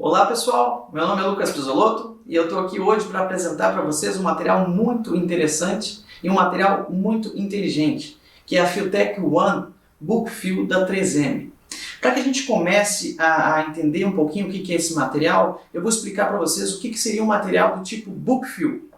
Olá pessoal, meu nome é Lucas Pizzolotto e eu estou aqui hoje para apresentar para vocês um material muito interessante e um material muito inteligente, que é a Filtek One Book Fill da 3M. Para que a gente comece a entender um pouquinho o que é esse material, eu vou explicar para vocês o que seria um material do tipo Book Fill.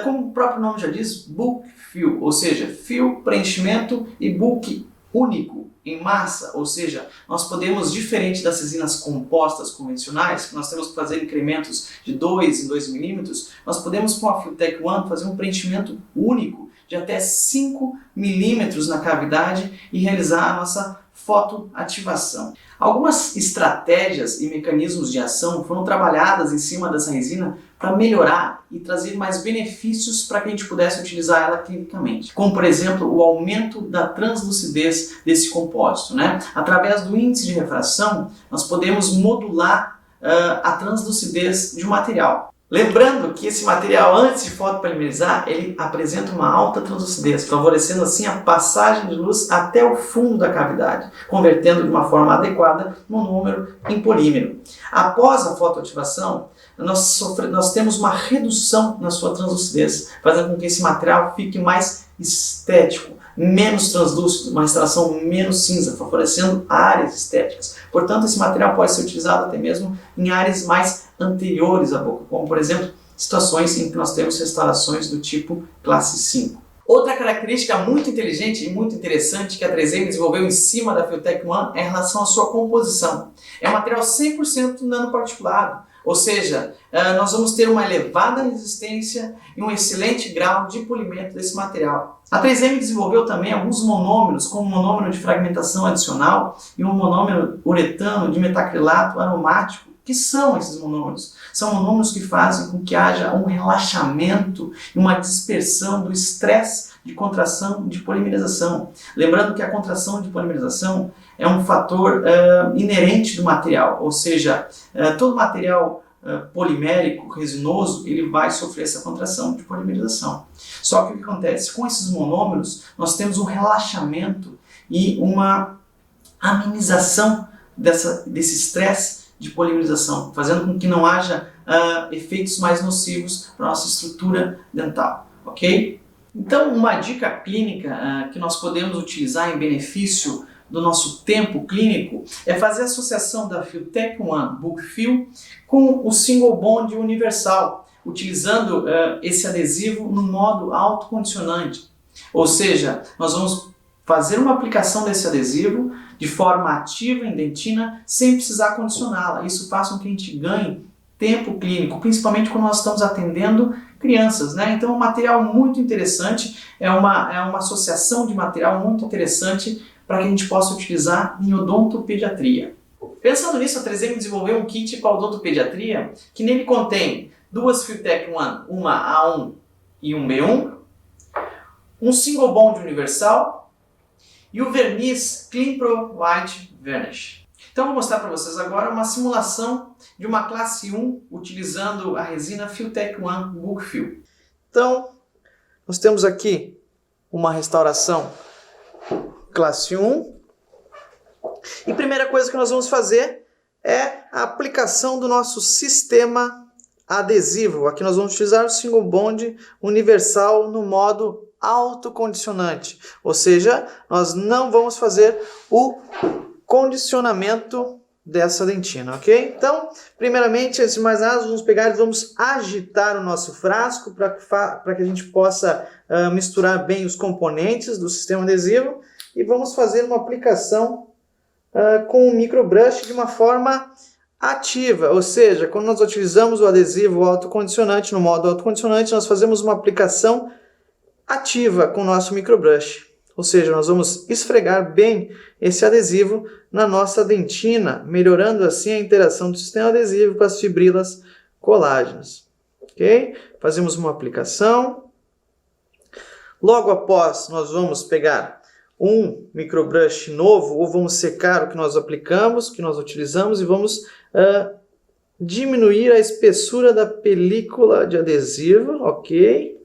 Como o próprio nome já diz, Book Fill, ou seja, fill, preenchimento e book único, em massa, ou seja, nós podemos, diferente das resinas compostas convencionais, que nós temos que fazer incrementos de 2 em 2 milímetros, nós podemos com a Filtek One fazer um preenchimento único de até 5 milímetros na cavidade e realizar a nossa fotoativação. Algumas estratégias e mecanismos de ação foram trabalhadas em cima dessa resina para melhorar e trazer mais benefícios para que a gente pudesse utilizar ela clinicamente. Como, por exemplo, o aumento da translucidez desse compósito, né? Através do índice de refração, nós podemos modular a translucidez de um material. Lembrando que esse material, antes de fotopolimerizar, ele apresenta uma alta translucidez, favorecendo assim a passagem de luz até o fundo da cavidade, convertendo de uma forma adequada monômero em polímero. Após a fotoativação, nós temos uma redução na sua translucidez, fazendo com que esse material fique mais estético, menos translúcido, uma extração menos cinza, favorecendo áreas estéticas. Portanto, esse material pode ser utilizado até mesmo em áreas mais anteriores à boca, como por exemplo, situações em que nós temos restaurações do tipo classe 5. Outra característica muito inteligente e muito interessante que a 3M desenvolveu em cima da Filtek One é em relação à sua composição. É um material 100% nanoparticulado, ou seja, nós vamos ter uma elevada resistência e um excelente grau de polimento desse material. A 3M desenvolveu também alguns monômeros, como o monômero de fragmentação adicional e um monômero uretano de metacrilato aromático. O que são esses monômeros? São monômeros que fazem com que haja um relaxamento e uma dispersão do estresse de contração de polimerização. Lembrando que a contração de polimerização é um fator inerente do material, ou seja, todo material polimérico, resinoso, ele vai sofrer essa contração de polimerização. Só que o que acontece? Com esses monômeros, nós temos um relaxamento e uma amenização desse estresse de polimerização, fazendo com que não haja efeitos mais nocivos para a nossa estrutura dental, ok? Então, uma dica clínica que nós podemos utilizar em benefício do nosso tempo clínico é fazer a associação da Filtek One Book Fill com o Single Bond Universal, utilizando esse adesivo no modo autocondicionante. Ou seja, nós vamos fazer uma aplicação desse adesivo de forma ativa em dentina sem precisar condicioná-la. Isso faz com que a gente ganhe tempo clínico, principalmente quando nós estamos atendendo crianças, né? Então é um material muito interessante, é uma associação de material muito interessante para que a gente possa utilizar em odontopediatria. Pensando nisso, a 3M desenvolveu um kit para odontopediatria que nele contém duas Filtek One, uma A1 e um B1, um Single Bond Universal e o verniz Clean Pro White Varnish. Então vou mostrar para vocês agora uma simulação de uma classe 1 utilizando a resina Filtek One Book Fill. Então, nós temos aqui uma restauração classe 1. E a primeira coisa que nós vamos fazer é a aplicação do nosso sistema adesivo. Aqui nós vamos utilizar o Single Bond Universal no modo autocondicionante. Ou seja, nós não vamos fazer o condicionamento dessa dentina, ok? Então, primeiramente, antes de mais nada, vamos pegar e vamos agitar o nosso frasco para que a gente possa misturar bem os componentes do sistema adesivo e vamos fazer uma aplicação com o microbrush de uma forma ativa, ou seja, quando nós utilizamos o adesivo autocondicionante, no modo autocondicionante, nós fazemos uma aplicação ativa com o nosso microbrush. Ou seja, nós vamos esfregar bem esse adesivo na nossa dentina, melhorando assim a interação do sistema adesivo com as fibrilas colágenas. Ok? Fazemos uma aplicação. Logo após, nós vamos pegar um microbrush novo, ou vamos secar o que nós aplicamos, que nós utilizamos, e vamos diminuir a espessura da película de adesivo, ok?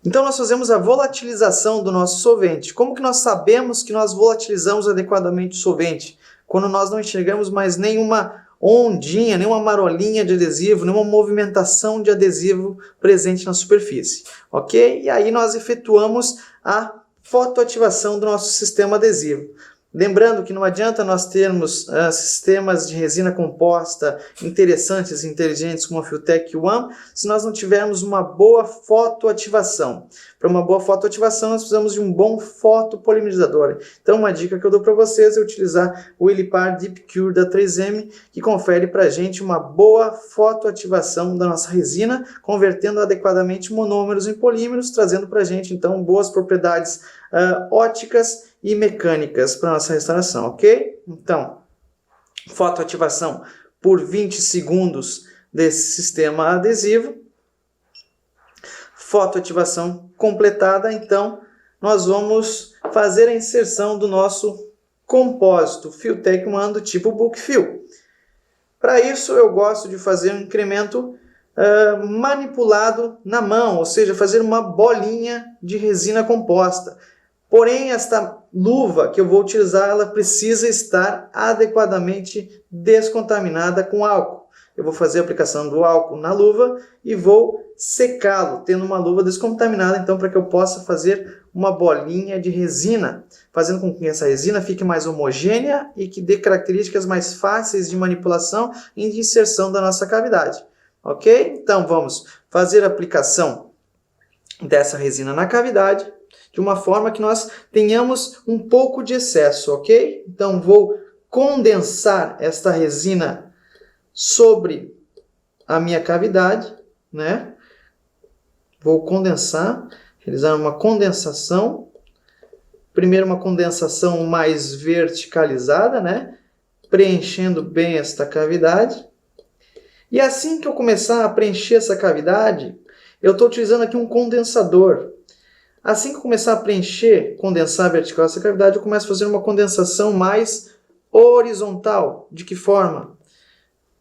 Então nós fazemos a volatilização do nosso solvente. Como que nós sabemos que nós volatilizamos adequadamente o solvente? Quando nós não enxergamos mais nenhuma ondinha, nenhuma marolinha de adesivo, nenhuma movimentação de adesivo presente na superfície, ok? E aí nós efetuamos a fotoativação do nosso sistema adesivo. Lembrando que não adianta nós termos sistemas de resina composta interessantes e inteligentes como a Filtek One se nós não tivermos uma boa fotoativação. Para uma boa fotoativação nós precisamos de um bom fotopolimerizador. Então uma dica que eu dou para vocês é utilizar o Elipar Deep Cure da 3M, que confere para a gente uma boa fotoativação da nossa resina, convertendo adequadamente monômeros em polímeros, trazendo para a gente então boas propriedades óticas e mecânicas para nossa restauração, ok? Então, fotoativação por 20 segundos desse sistema adesivo. Fotoativação completada, então, nós vamos fazer a inserção do nosso compósito Filtek One do tipo Book Fill. Para isso, eu gosto de fazer um incremento manipulado na mão, ou seja, fazer uma bolinha de resina composta. Porém, esta luva que eu vou utilizar, ela precisa estar adequadamente descontaminada com álcool. Eu vou fazer a aplicação do álcool na luva e vou secá-lo, tendo uma luva descontaminada, então, para que eu possa fazer uma bolinha de resina, fazendo com que essa resina fique mais homogênea e que dê características mais fáceis de manipulação e de inserção da nossa cavidade. Ok? Então, vamos fazer a aplicação dessa resina na cavidade, de uma forma que nós tenhamos um pouco de excesso, ok? Então, vou condensar esta resina sobre a minha cavidade, né? Vou condensar, realizar uma condensação. Primeiro uma condensação mais verticalizada, né? Preenchendo bem esta cavidade. E assim que eu começar a preencher essa cavidade, eu estou utilizando aqui um condensador. Assim que eu começar a preencher, condensar vertical essa cavidade, eu começo a fazer uma condensação mais horizontal. De que forma?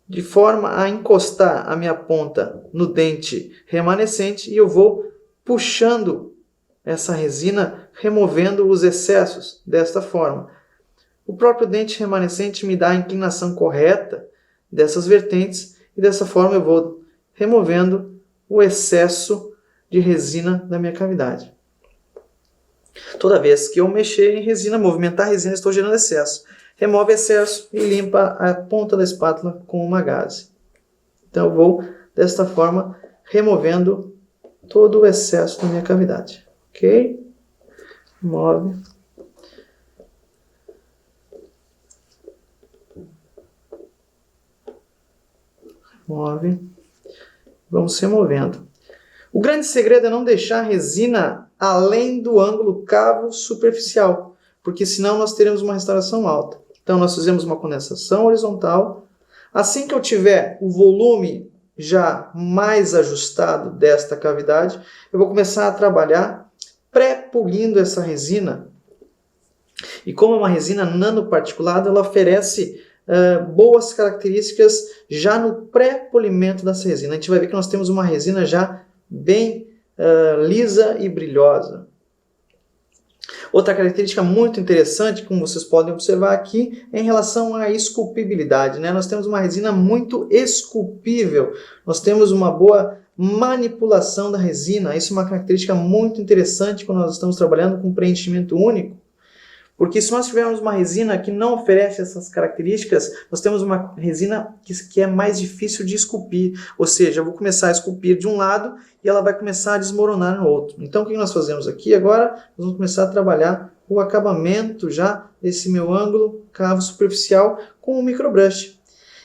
De forma a encostar a minha ponta no dente remanescente e eu vou puxando essa resina, removendo os excessos desta forma. O próprio dente remanescente me dá a inclinação correta dessas vertentes e dessa forma eu vou removendo o excesso de resina da minha cavidade. Toda vez que eu mexer em resina, movimentar a resina, estou gerando excesso. Remove excesso e limpa a ponta da espátula com uma gaze. Então eu vou, desta forma, removendo todo o excesso da minha cavidade. Ok? Remove. Remove. Vamos removendo. O grande segredo é não deixar a resina além do ângulo cavo superficial, porque senão nós teremos uma restauração alta. Então nós fizemos uma condensação horizontal. Assim que eu tiver o volume já mais ajustado desta cavidade, eu vou começar a trabalhar pré-polindo essa resina. E como é uma resina nanoparticulada, ela oferece boas características já no pré-polimento dessa resina. A gente vai ver que nós temos uma resina já bem lisa e brilhosa. Outra característica muito interessante, como vocês podem observar aqui, é em relação à esculpibilidade, né? Nós temos uma resina muito esculpível, nós temos uma boa manipulação da resina. Isso é uma característica muito interessante quando nós estamos trabalhando com preenchimento único, porque se nós tivermos uma resina que não oferece essas características, nós temos uma resina que é mais difícil de esculpir. Ou seja, eu vou começar a esculpir de um lado e ela vai começar a desmoronar no outro. Então o que nós fazemos aqui agora? Nós vamos começar a trabalhar o acabamento já desse meu ângulo cavo superficial com o microbrush.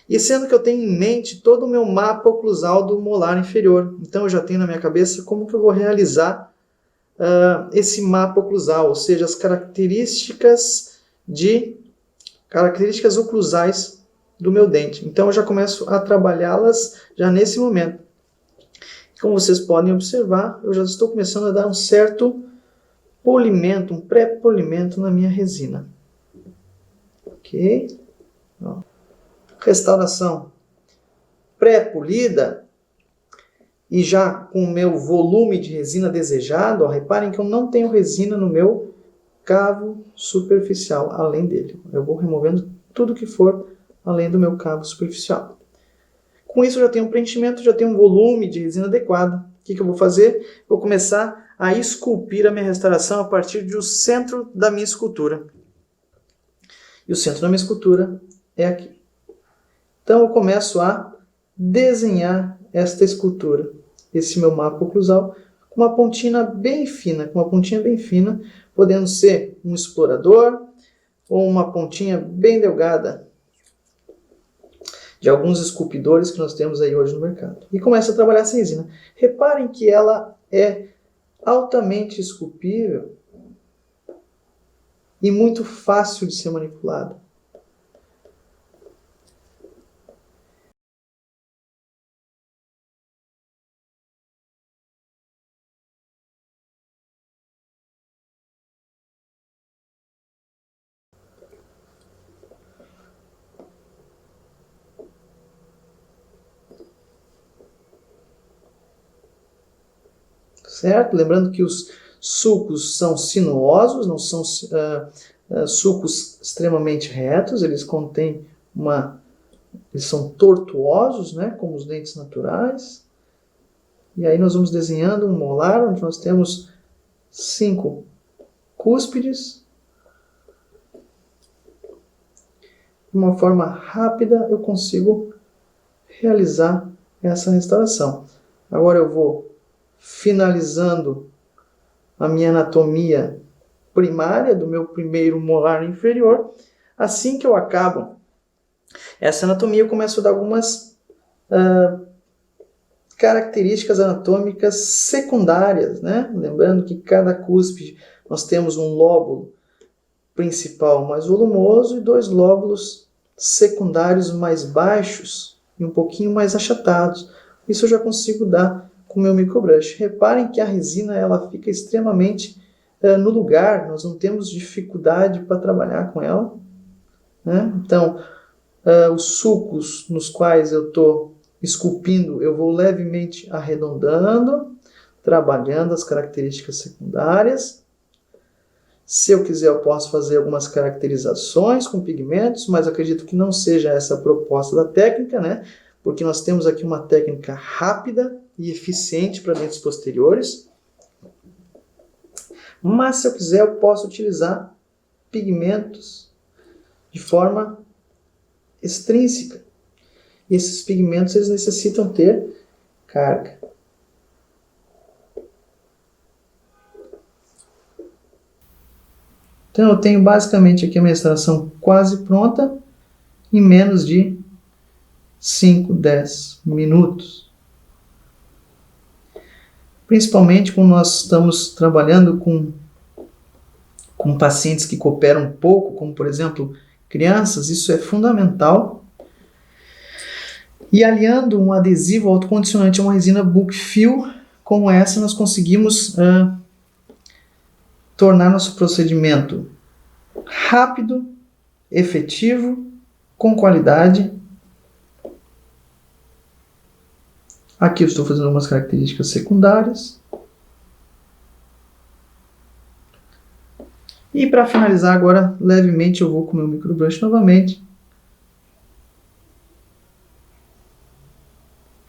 E sendo que eu tenho em mente todo o meu mapa oclusal do molar inferior. Então eu já tenho na minha cabeça como que eu vou realizar esse mapa oclusal, ou seja, as características oclusais do meu dente. Então eu já começo a trabalhá-las já nesse momento. Como vocês podem observar, eu já estou começando a dar um certo polimento, um pré-polimento na minha resina. Ok? Ó. Restauração pré-polida. E já com o meu volume de resina desejado, ó, reparem que eu não tenho resina no meu cavo superficial, além dele. Eu vou removendo tudo que for além do meu cabo superficial. Com isso, eu já tenho um preenchimento, já tenho um volume de resina adequado. O que eu vou fazer? Vou começar a esculpir a minha restauração a partir do centro da minha escultura. E o centro da minha escultura é aqui. Então, eu começo a desenhar esta escultura, esse meu mapa oclusal, com uma pontinha bem fina, podendo ser um explorador ou uma pontinha bem delgada de alguns esculpidores que nós temos aí hoje no mercado. E começo a trabalhar essa resina. Reparem que ela é altamente esculpível e muito fácil de ser manipulada. Certo? Lembrando que os sulcos são sinuosos, não são sulcos extremamente retos, eles são tortuosos, né, como os dentes naturais. E aí nós vamos desenhando um molar, onde nós temos 5 cúspides. De uma forma rápida eu consigo realizar essa restauração. Agora eu vou finalizando a minha anatomia primária do meu primeiro molar inferior. Assim que eu acabo essa anatomia, eu começo a dar algumas características anatômicas secundárias, né? Lembrando que cada cúspide nós temos um lóbulo principal mais volumoso e 2 lóbulos secundários mais baixos e um pouquinho mais achatados. Isso eu já consigo dar com o meu microbrush. Reparem que a resina ela fica extremamente no lugar, nós não temos dificuldade para trabalhar com ela, né? Então, os sulcos nos quais eu estou esculpindo, eu vou levemente arredondando, trabalhando as características secundárias. Se eu quiser, eu posso fazer algumas caracterizações com pigmentos, mas acredito que não seja essa a proposta da técnica, né? Porque nós temos aqui uma técnica rápida e eficiente para dentes posteriores. Mas se eu quiser, eu posso utilizar pigmentos de forma extrínseca. E esses pigmentos eles necessitam ter carga. Então eu tenho basicamente aqui a minha restauração quase pronta em menos de 5, 10 minutos. Principalmente quando nós estamos trabalhando com pacientes que cooperam pouco, como por exemplo crianças, isso é fundamental. E aliando um adesivo autocondicionante a uma resina bulk fill como essa, nós conseguimos tornar nosso procedimento rápido, efetivo, com qualidade. Aqui eu estou fazendo algumas características secundárias. E para finalizar agora, levemente eu vou com o meu microbrush novamente.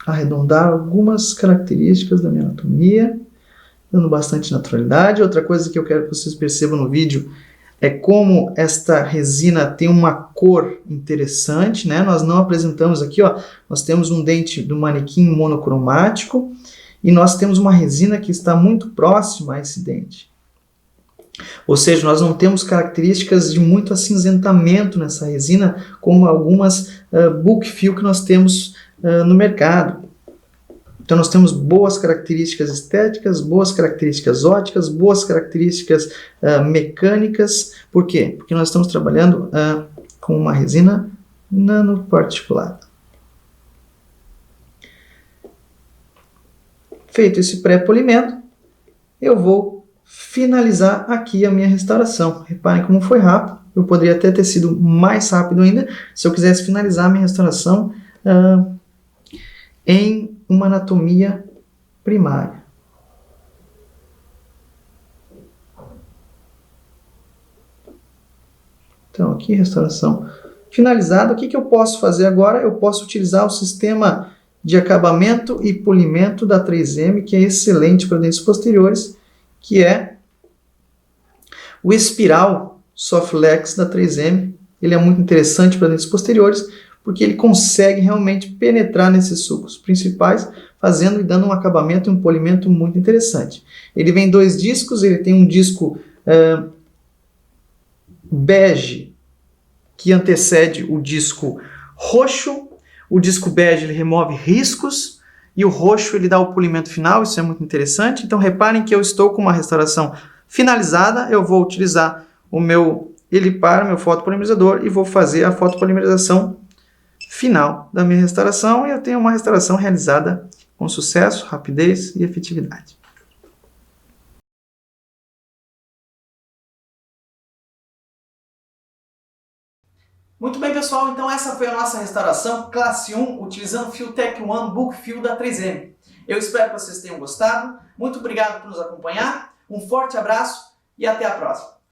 Arredondar algumas características da minha anatomia, dando bastante naturalidade. Outra coisa que eu quero que vocês percebam no vídeo é como esta resina tem uma cor interessante, né? Nós não apresentamos aqui, ó, nós temos um dente do manequim monocromático e nós temos uma resina que está muito próxima a esse dente. Ou seja, nós não temos características de muito acinzentamento nessa resina, como algumas bulk fill que nós temos no mercado. Então nós temos boas características estéticas, boas características óticas, boas características mecânicas. Por quê? Porque nós estamos trabalhando com uma resina nanoparticulada. Feito esse pré-polimento, eu vou finalizar aqui a minha restauração. Reparem como foi rápido. Eu poderia até ter sido mais rápido ainda se eu quisesse finalizar a minha restauração em uma anatomia primária. Então aqui restauração finalizada. O que eu posso fazer agora? Eu posso utilizar o sistema de acabamento e polimento da 3M, que é excelente para dentes posteriores, que é o Espiral Softlex da 3M. Ele é muito interessante para dentes posteriores, porque ele consegue realmente penetrar nesses sulcos principais, fazendo e dando um acabamento e um polimento muito interessante. Ele vem 2 discos, ele tem um disco bege, que antecede o disco roxo. O disco bege ele remove riscos e o roxo ele dá o polimento final, isso é muito interessante. Então reparem que eu estou com uma restauração finalizada, eu vou utilizar o meu Elipar, meu fotopolimerizador, e vou fazer a fotopolimerização final da minha restauração, e eu tenho uma restauração realizada com sucesso, rapidez e efetividade. Muito bem, pessoal, então essa foi a nossa restauração classe 1 utilizando o Filtek One Book Fill da 3M. Eu espero que vocês tenham gostado. Muito obrigado por nos acompanhar. Um forte abraço e até a próxima.